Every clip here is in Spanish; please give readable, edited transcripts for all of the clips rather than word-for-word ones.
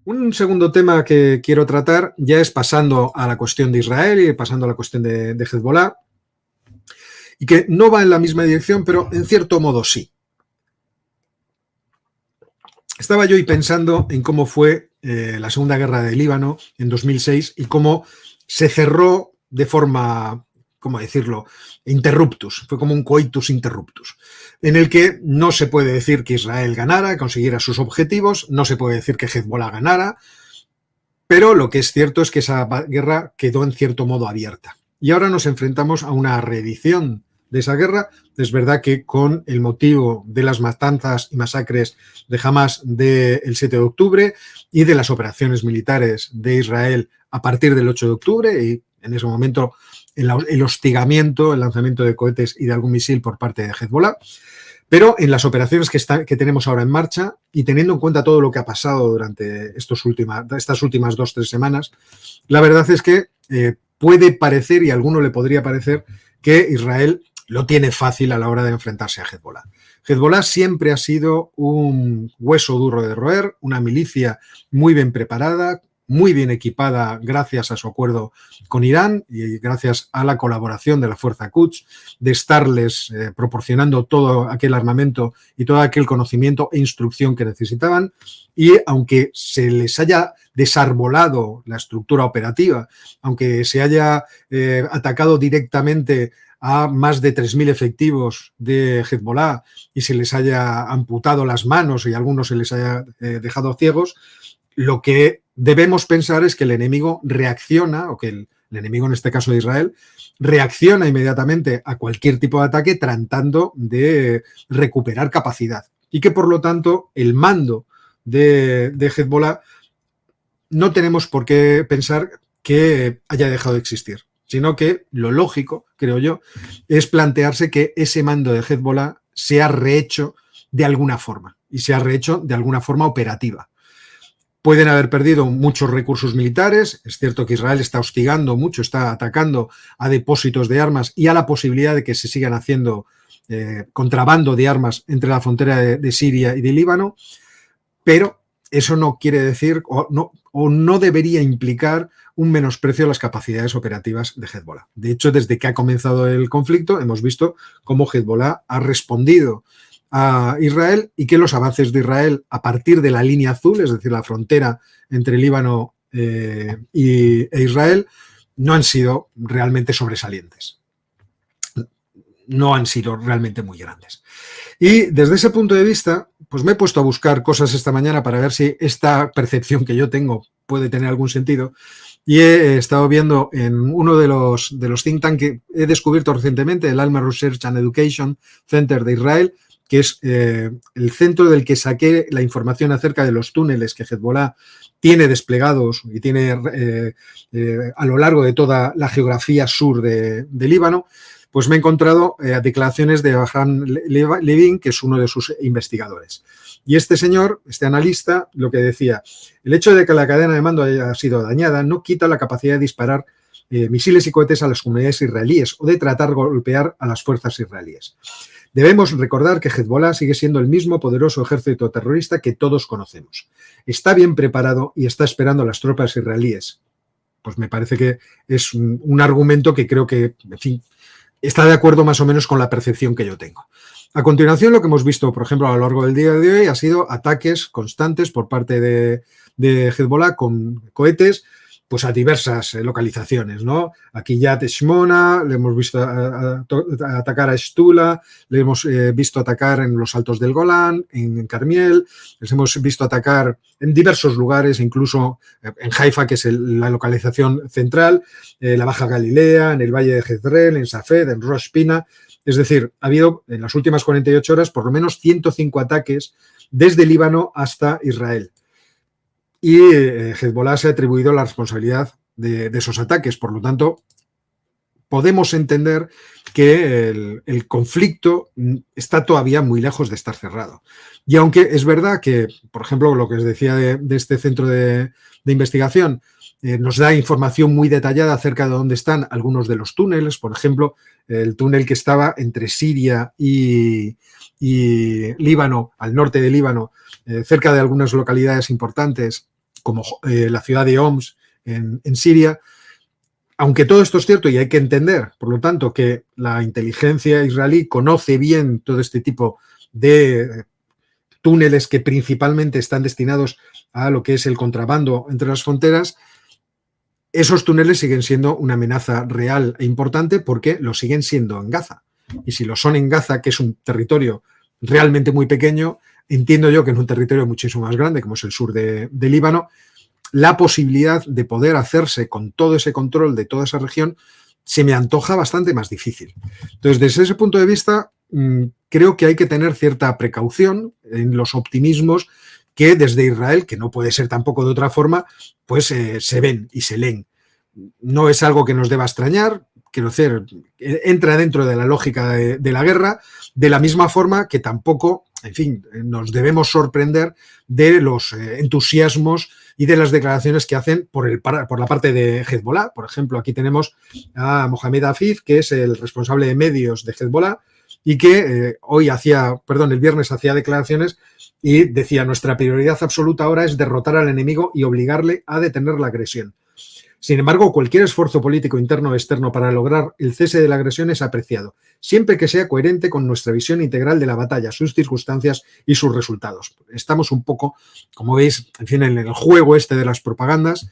Un segundo tema que quiero tratar ya es pasando a la cuestión de Israel y pasando a la cuestión de Hezbollah, y que no va en la misma dirección, pero en cierto modo sí. Estaba yo hoy pensando en cómo fue la Segunda Guerra del Líbano en 2006 y cómo se cerró de forma, ¿cómo decirlo?, interruptus. Fue como un coitus interruptus, en el que no se puede decir que Israel ganara, consiguiera sus objetivos, no se puede decir que Hezbollah ganara, pero lo que es cierto es que esa guerra quedó en cierto modo abierta. Y ahora nos enfrentamos a una reedición de esa guerra. Es verdad que con el motivo de las matanzas y masacres de Hamas del 7 de octubre y de las operaciones militares de Israel a partir del 8 de octubre, y en ese momento el hostigamiento, el lanzamiento de cohetes y de algún misil por parte de Hezbollah. Pero en las operaciones que tenemos ahora en marcha y teniendo en cuenta todo lo que ha pasado durante estas últimas 2-3 semanas, la verdad es que puede parecer, y a alguno le podría parecer, que Israel lo tiene fácil a la hora de enfrentarse a Hezbollah. Hezbollah siempre ha sido un hueso duro de roer, una milicia muy bien preparada, muy bien equipada gracias a su acuerdo con Irán y gracias a la colaboración de la Fuerza Quds, de estarles proporcionando todo aquel armamento y todo aquel conocimiento e instrucción que necesitaban. Y aunque se les haya desarbolado la estructura operativa, aunque se haya atacado directamente a más de 3.000 efectivos de Hezbollah y se les haya amputado las manos y a algunos se les haya dejado ciegos, lo que debemos pensar es que el enemigo reacciona, o que el enemigo en este caso de Israel, reacciona inmediatamente a cualquier tipo de ataque tratando de recuperar capacidad. Y que por lo tanto el mando de Hezbollah no tenemos por qué pensar que haya dejado de existir, sino que lo lógico, creo yo, es plantearse que ese mando de Hezbollah se ha rehecho de alguna forma y se ha rehecho de alguna forma operativa. Pueden haber perdido muchos recursos militares. Es cierto que Israel está hostigando mucho, está atacando a depósitos de armas y a la posibilidad de que se sigan haciendo contrabando de armas entre la frontera de Siria y de Líbano, pero eso no quiere decir o no debería implicar un menosprecio de las capacidades operativas de Hezbollah. De hecho, desde que ha comenzado el conflicto hemos visto cómo Hezbollah ha respondido a Israel y que los avances de Israel a partir de la línea azul, es decir, la frontera entre Líbano e Israel, no han sido realmente sobresalientes. No han sido realmente muy grandes. Y desde ese punto de vista, pues me he puesto a buscar cosas esta mañana para ver si esta percepción que yo tengo puede tener algún sentido. Y he estado viendo en uno de los think tanks que he descubierto recientemente, el Alma Research and Education Center de Israel, que es el centro del que saqué la información acerca de los túneles que Hezbollah tiene desplegados y tiene a lo largo de toda la geografía sur de Líbano. Pues me he encontrado declaraciones de Abraham Levin, que es uno de sus investigadores. Y este señor, este analista, lo que decía, el hecho de que la cadena de mando haya sido dañada no quita la capacidad de disparar misiles y cohetes a las comunidades israelíes o de tratar de golpear a las fuerzas israelíes. Debemos recordar que Hezbollah sigue siendo el mismo poderoso ejército terrorista que todos conocemos. Está bien preparado y está esperando a las tropas israelíes. Pues me parece que es un argumento que creo que, en fin, está de acuerdo más o menos con la percepción que yo tengo. A continuación, lo que hemos visto, por ejemplo, a lo largo del día de hoy ha sido ataques constantes por parte de Hezbollah con cohetes pues a diversas localizaciones, ¿no? Aquí ya Shmona, le hemos visto atacar a Estula, le hemos visto atacar en los Altos del Golán, en Carmiel, les hemos visto atacar en diversos lugares, incluso en Haifa, que es la localización central, la Baja Galilea, en el Valle de Jezreel, en Safed, en Rosh Pina. Es decir, ha habido en las últimas 48 horas por lo menos 105 ataques desde Líbano hasta Israel. Y Hezbollah se ha atribuido la responsabilidad de esos ataques. Por lo tanto, podemos entender que el conflicto está todavía muy lejos de estar cerrado. Y aunque es verdad que, por ejemplo, lo que os decía de este centro de investigación, nos da información muy detallada acerca de dónde están algunos de los túneles. Por ejemplo, el túnel que estaba entre Siria y Líbano, al norte de Líbano, cerca de algunas localidades importantes, como la ciudad de Homs en Siria. Aunque todo esto es cierto y hay que entender, por lo tanto, que la inteligencia israelí conoce bien todo este tipo de túneles que principalmente están destinados a lo que es el contrabando entre las fronteras, esos túneles siguen siendo una amenaza real e importante porque lo siguen siendo en Gaza. Y si lo son en Gaza, que es un territorio realmente muy pequeño, entiendo yo que en un territorio muchísimo más grande, como es el sur de Líbano, la posibilidad de poder hacerse con todo ese control de toda esa región se me antoja bastante más difícil. Entonces, desde ese punto de vista, creo que hay que tener cierta precaución en los optimismos que desde Israel, que no puede ser tampoco de otra forma, pues se ven y se leen. No es algo que nos deba extrañar, quiero decir, entra dentro de la lógica de la guerra, de la misma forma que tampoco, en fin, nos debemos sorprender de los entusiasmos y de las declaraciones que hacen por la parte de Hezbollah. Por ejemplo, aquí tenemos a Mohamed Afif, que es el responsable de medios de Hezbollah, y que el viernes hacía declaraciones y decía: nuestra prioridad absoluta ahora es derrotar al enemigo y obligarle a detener la agresión. Sin embargo, cualquier esfuerzo político interno o externo para lograr el cese de la agresión es apreciado, siempre que sea coherente con nuestra visión integral de la batalla, sus circunstancias y sus resultados. Estamos un poco, como veis, en fin, en el juego este de las propagandas.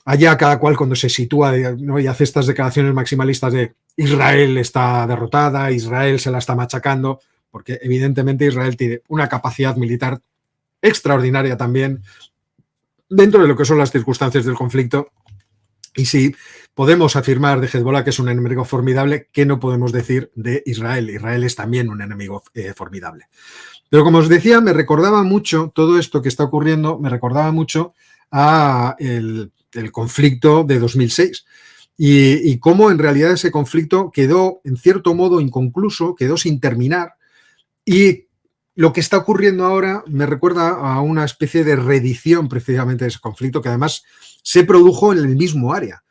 Allá cada cual cuando se sitúa, ¿no?, y hace estas declaraciones maximalistas de Israel está derrotada, Israel se la está machacando, porque evidentemente Israel tiene una capacidad militar extraordinaria también dentro de lo que son las circunstancias del conflicto. Y si podemos afirmar de Hezbollah que es un enemigo formidable, ¿qué no podemos decir de Israel? Israel es también un enemigo formidable. Pero como os decía, me recordaba mucho todo esto que está ocurriendo, me recordaba mucho a el conflicto de 2006 y cómo en realidad ese conflicto quedó en cierto modo inconcluso, quedó sin terminar, y lo que está ocurriendo ahora me recuerda a una especie de reedición precisamente de ese conflicto, que además se produjo en el mismo área.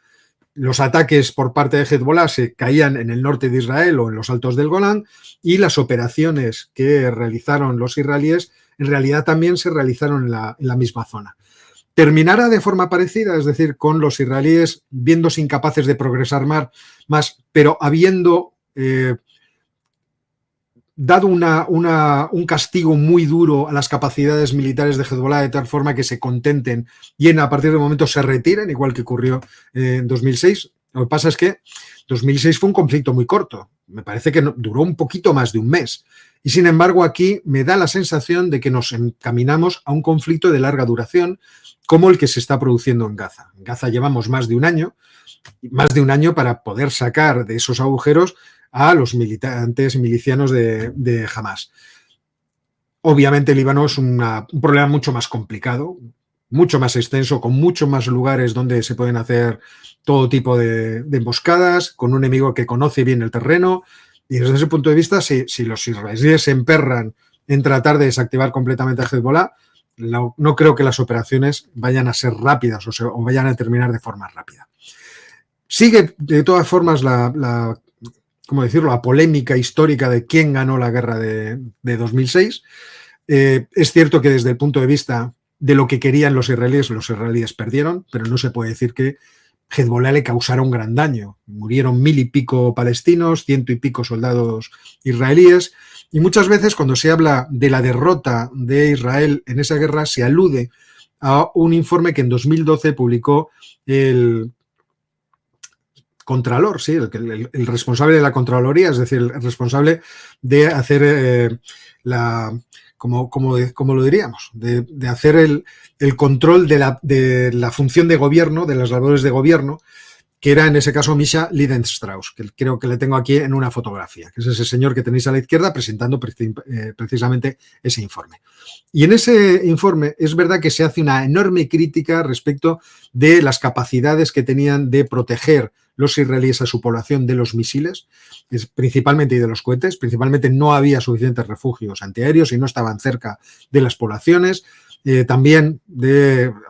Los ataques por parte de Hezbollah se caían en el norte de Israel o en los altos del Golán, y las operaciones que realizaron los israelíes en realidad también se realizaron en la misma zona. Terminará de forma parecida, es decir, con los israelíes viéndose incapaces de progresar más, pero habiendo dado un castigo muy duro a las capacidades militares de Hezbollah, de tal forma que se contenten y a partir del momento se retiren, igual que ocurrió en 2006. Lo que pasa es que 2006 fue un conflicto muy corto, me parece que duró un poquito más de un mes, y sin embargo aquí me da la sensación de que nos encaminamos a un conflicto de larga duración como el que se está produciendo en Gaza. En Gaza llevamos más de un año para poder sacar de esos agujeros a los militantes milicianos de Hamas. Obviamente Líbano es un problema mucho más complicado, mucho más extenso, con muchos más lugares donde se pueden hacer todo tipo de emboscadas, con un enemigo que conoce bien el terreno, y desde ese punto de vista, si los israelíes se emperran en tratar de desactivar completamente a Hezbollah, no creo que las operaciones vayan a ser rápidas o vayan a terminar de forma rápida. Sigue de todas formas la polémica histórica de quién ganó la guerra de 2006. Es cierto que desde el punto de vista de lo que querían los israelíes perdieron, pero no se puede decir que Hezbollah le causara un gran daño. Murieron 1000 y pico palestinos, 100 y pico soldados israelíes, y muchas veces cuando se habla de la derrota de Israel en esa guerra se alude a un informe que en 2012 publicó el Contralor, sí, el responsable de la Contraloría, es decir, el responsable de hacer ¿cómo lo diríamos? De hacer el control de la función de gobierno, de las labores de gobierno, que era en ese caso Misha Lidenstrauss, que creo que le tengo aquí en una fotografía, que es ese señor que tenéis a la izquierda presentando precisamente ese informe. Y en ese informe es verdad que se hace una enorme crítica respecto de las capacidades que tenían de proteger los israelíes a su población de los misiles, principalmente, y de los cohetes. Principalmente no había suficientes refugios antiaéreos y no estaban cerca de las poblaciones. También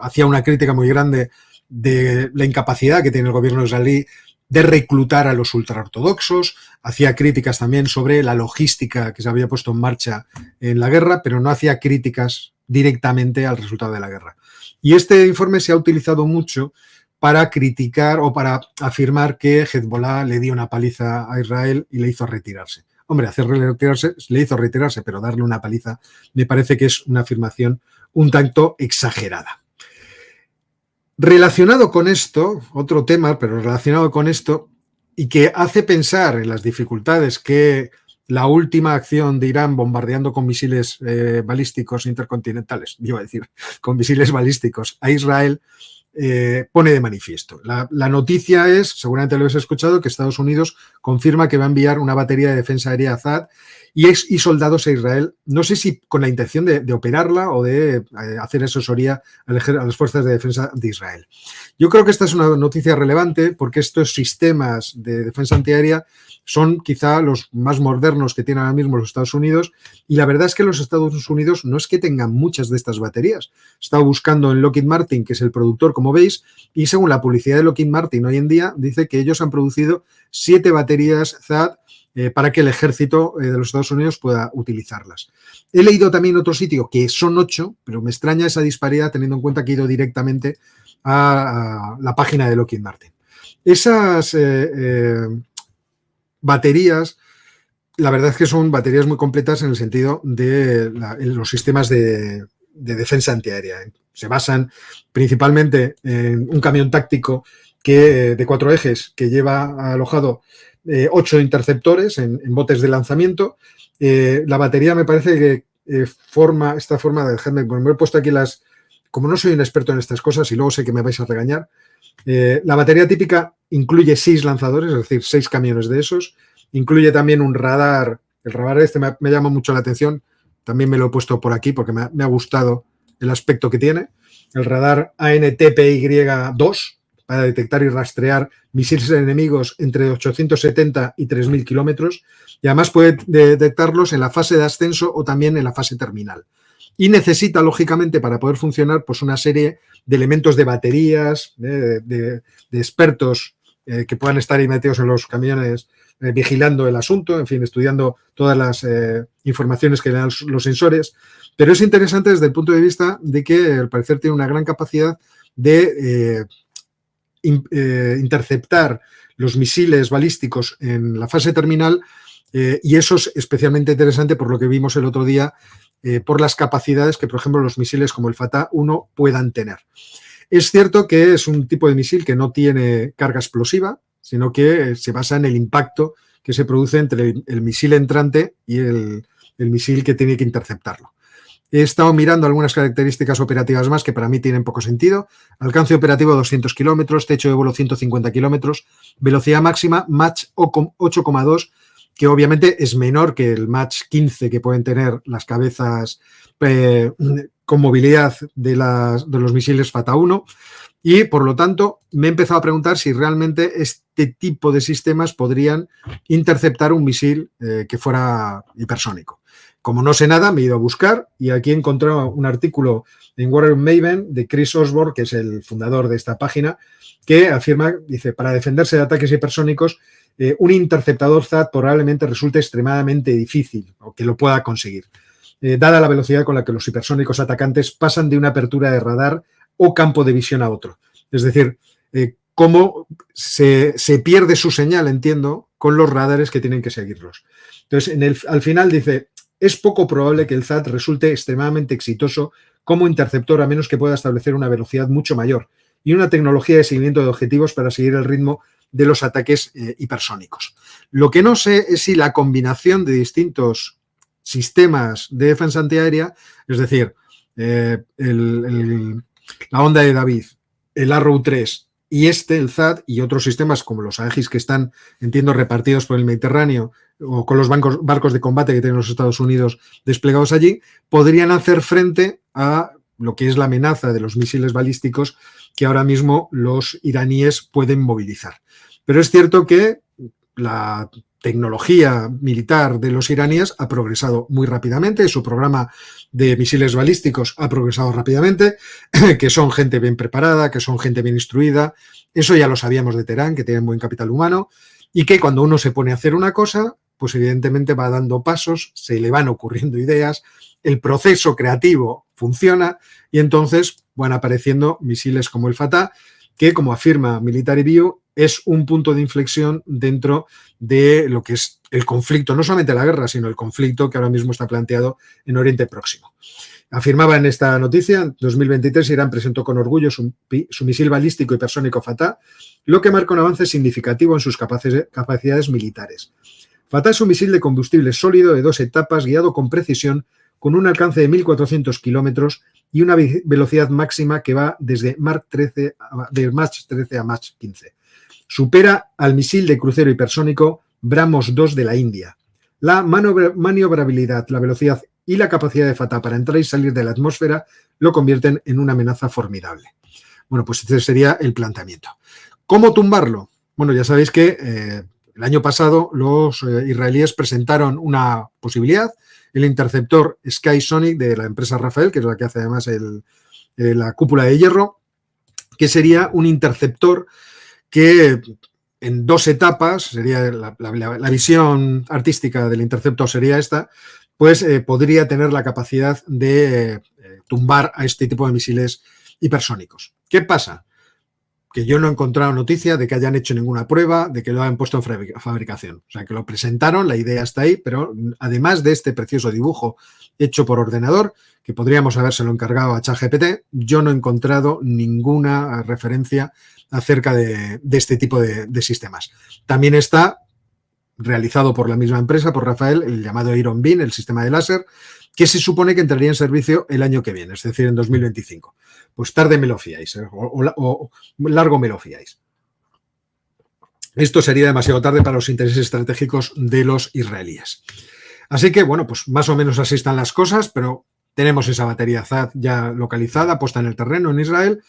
hacía una crítica muy grande de la incapacidad que tiene el gobierno israelí de reclutar a los ultraortodoxos, hacía críticas también sobre la logística que se había puesto en marcha en la guerra, pero no hacía críticas directamente al resultado de la guerra. Y este informe se ha utilizado mucho para criticar o para afirmar que Hezbollah le dio una paliza a Israel y le hizo retirarse. Hombre, hacerle retirarse, le hizo retirarse, pero darle una paliza me parece que es una afirmación un tanto exagerada. Relacionado con esto, otro tema, pero relacionado con esto, y que hace pensar en las dificultades que la última acción de Irán bombardeando con misiles balísticos intercontinentales, iba a decir, con misiles balísticos a Israel, pone de manifiesto. La noticia es, seguramente lo habéis escuchado, que Estados Unidos confirma que va a enviar una batería de defensa aérea Azad y soldados a Israel, no sé si con la intención de operarla o de hacer asesoría a las fuerzas de defensa de Israel. Yo creo que esta es una noticia relevante porque estos sistemas de defensa antiaérea son quizá los más modernos que tienen ahora mismo los Estados Unidos, y la verdad es que los Estados Unidos no es que tengan muchas de estas baterías. He estado buscando en Lockheed Martin, que es el productor, como veis, y según la publicidad de Lockheed Martin hoy en día, dice que ellos han producido 7 baterías THAAD para que el ejército de los Estados Unidos pueda utilizarlas. He leído también en otro sitio que son 8, pero me extraña esa disparidad teniendo en cuenta que he ido directamente a la página de Lockheed Martin. Esas baterías, la verdad es que son baterías muy completas en el sentido de los sistemas de defensa antiaérea. Se basan principalmente en un camión táctico de 4 ejes que lleva alojado 8 interceptores en botes de lanzamiento. La batería me parece que esta forma de dejarme, me he puesto aquí como no soy un experto en estas cosas y luego sé que me vais a regañar, la batería típica incluye 6 lanzadores, es decir, 6 camiones de esos. Incluye también un radar. El radar este me llama mucho la atención. También me lo he puesto por aquí porque me ha gustado el aspecto que tiene. El radar ANTPY-2 para detectar y rastrear misiles enemigos entre 870 y 3.000 kilómetros. Y además puede detectarlos en la fase de ascenso o también en la fase terminal. Y necesita, lógicamente, para poder funcionar, pues una serie de elementos de baterías, de expertos que puedan estar ahí metidos en los camiones vigilando el asunto, en fin, estudiando todas las informaciones que le dan los sensores. Pero es interesante desde el punto de vista de que, al parecer, tiene una gran capacidad de interceptar los misiles balísticos en la fase terminal, y eso es especialmente interesante por lo que vimos el otro día, por las capacidades que, por ejemplo, los misiles como el Fatah-1 puedan tener. Es cierto que es un tipo de misil que no tiene carga explosiva, sino que se basa en el impacto que se produce entre el misil entrante y el misil que tiene que interceptarlo. He estado mirando algunas características operativas más que para mí tienen poco sentido. Alcance operativo 200 kilómetros, techo de vuelo 150 kilómetros, velocidad máxima Mach 8,2, que obviamente es menor que el Mach 15 que pueden tener las cabezas con movilidad de los misiles Fatah-1, y por lo tanto me he empezado a preguntar si realmente este tipo de sistemas podrían interceptar un misil que fuera hipersónico. Como no sé nada, me he ido a buscar y aquí he encontrado un artículo en Warren Maven de Chris Osborne, que es el fundador de esta página, que afirma, dice, para defenderse de ataques hipersónicos, un interceptador THAAD probablemente resulte extremadamente difícil o que lo pueda conseguir, dada la velocidad con la que los hipersónicos atacantes pasan de una apertura de radar o campo de visión a otro. Es decir, cómo se pierde su señal, entiendo, con los radares que tienen que seguirlos. Entonces, al final dice, es poco probable que el THAAD resulte extremadamente exitoso como interceptor a menos que pueda establecer una velocidad mucho mayor y una tecnología de seguimiento de objetivos para seguir el ritmo de los ataques hipersónicos. Lo que no sé es si la combinación de distintos sistemas de defensa antiaérea, es decir, la Onda de David, el Arrow 3 y el THAAD y otros sistemas como los Aegis que están, entiendo, repartidos por el Mediterráneo o con los barcos de combate que tienen los Estados Unidos desplegados allí, podrían hacer frente a lo que es la amenaza de los misiles balísticos que ahora mismo los iraníes pueden movilizar. Pero es cierto que la tecnología militar de los iraníes ha progresado muy rápidamente, su programa de misiles balísticos ha progresado rápidamente, que son gente bien preparada, que son gente bien instruida, eso ya lo sabíamos de Teherán, que tienen buen capital humano, y que cuando uno se pone a hacer una cosa, pues evidentemente va dando pasos, se le van ocurriendo ideas, el proceso creativo funciona y entonces van apareciendo misiles como el Fatah, que, como afirma Military View, es un punto de inflexión dentro de lo que es el conflicto, no solamente la guerra, sino el conflicto que ahora mismo está planteado en Oriente Próximo. Afirmaba en esta noticia, en 2023 Irán presentó con orgullo su misil balístico hipersónico Fatah, lo que marca un avance significativo en sus capacidades militares. Fatah es un misil de combustible sólido de 2 etapas guiado con precisión, con un alcance de 1.400 kilómetros y una velocidad máxima que va desde Mach 13 a Mach 15. Supera al misil de crucero hipersónico BrahMos 2 de la India. La maniobrabilidad, la velocidad y la capacidad de Fatah para entrar y salir de la atmósfera lo convierten en una amenaza formidable. Bueno, pues este sería el planteamiento. ¿Cómo tumbarlo? Bueno, ya sabéis que el año pasado los israelíes presentaron una posibilidad, el interceptor Skysonic de la empresa Rafael, que es la que hace además la cúpula de hierro, que sería un interceptor que en 2 etapas, sería la visión artística del interceptor sería esta, pues podría tener la capacidad de tumbar a este tipo de misiles hipersónicos. ¿Qué pasa? Que yo no he encontrado noticia de que hayan hecho ninguna prueba, de que lo hayan puesto en fabricación. O sea, que lo presentaron, la idea está ahí, pero además de este precioso dibujo hecho por ordenador, que podríamos habérselo encargado a ChatGPT, yo no he encontrado ninguna referencia acerca de este tipo de sistemas. También está realizado por la misma empresa, por Rafael, el llamado Iron Beam, el sistema de láser, que se supone que entraría en servicio el año que viene, es decir, en 2025. Pues tarde me lo fiáis, o largo me lo fiáis. Esto sería demasiado tarde para los intereses estratégicos de los israelíes. Así que, bueno, pues más o menos así están las cosas, pero tenemos esa batería THAAD ya localizada, puesta en el terreno en Israel,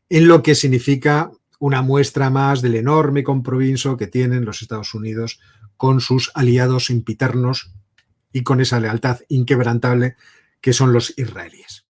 en lo que significa una muestra más del enorme compromiso que tienen los Estados Unidos con sus aliados sempiternos y con esa lealtad inquebrantable que son los israelíes.